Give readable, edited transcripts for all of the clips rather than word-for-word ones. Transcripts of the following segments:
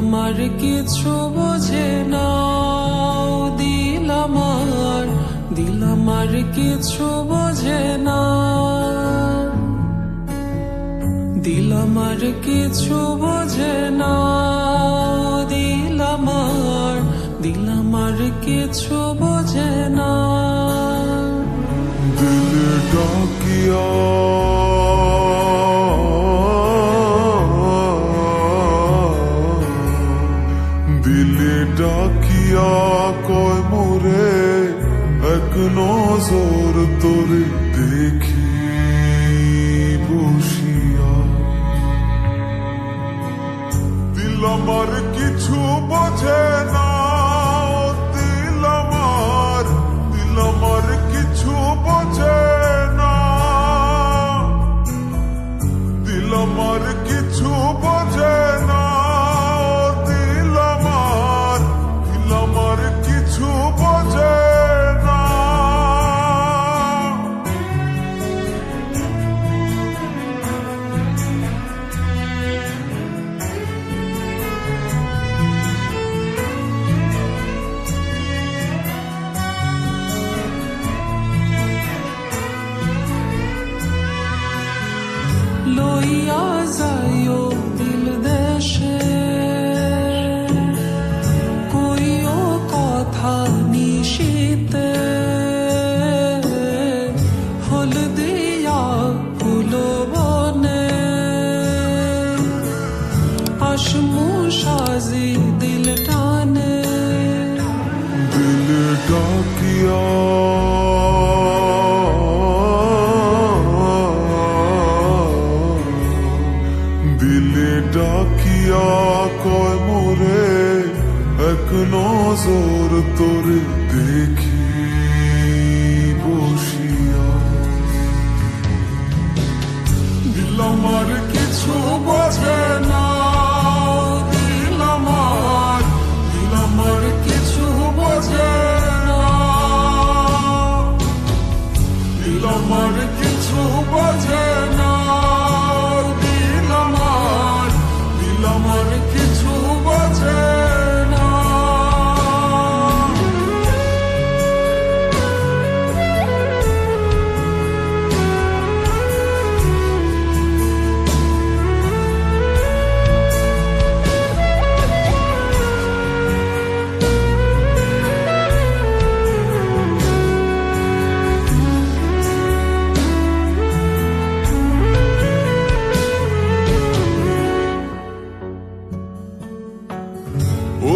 আমার কিছু বোঝে না, দিল আমার কিছু বোঝে না, দিল আমার কিছু বোঝে না, দিল আমার কিছু বোঝে না। দিল ডাকিয়া দিলে ডাকিয়া কয় মোরে এক নজর তোরে দেখি বসিয়া। দিল আমার কিছু বোঝে না, দিল আমার কিছু বোঝে না, দিল আমার কিছু বোঝে না, দিল আমার কিছু বোঝে না। লইয়া যাইও দিল দেশে, কইও কথা নিশীতে, হল দিয়া ফুল বনে, আসমু সাজি দিল টানে। দিল ডাকিয়া দিলে ডাকিয়া কয় মোরে এক নজর তোরে দেখি বসিয়া। দিল আমার কিছু বোঝে না, দিল আমার কিছু বোঝে না, দিল আমার কিছু বোঝে না, দিল আমার কিছু বোঝে না।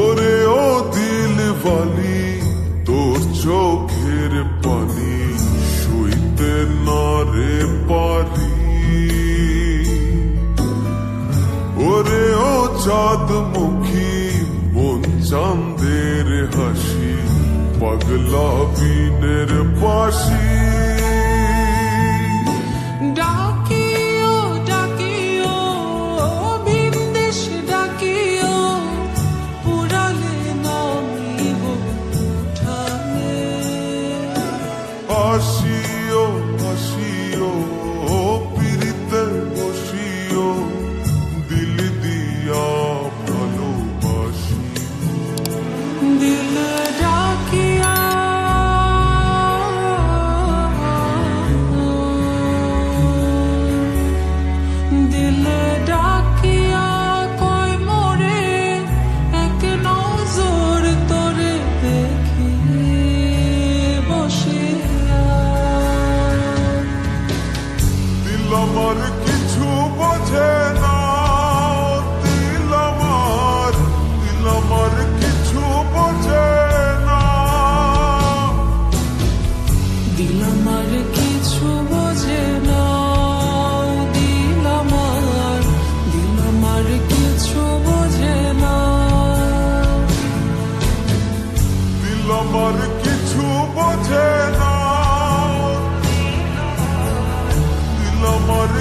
ওরে ও দিলওয়ালি, তোর চোখের পানি সইতে না রে পারি। ওরে ও চাঁদ মুখী মন চাঁদের হাসি, পাগলা বিনের পাশি। ডাকিও ডাকিও বিন্দেশ ডাকিও, পুরালে নামিব উঠানে। আসিও আসিও পিরিতে বসিও, দিল দিয়া ভালোবাসি। দিল ডাকিয়া দিল ডাকিয়া কয় মোরে এক নজর তোরে দেখি বসিয়া। দিল আমার কিছু বোঝে না, দিল আমার কিছু বোঝে না, দিল আমার কিছু বোঝে না, দিল আমার কিছু বোঝে না, দিল আমার কিছু বোঝে না, দিল আমার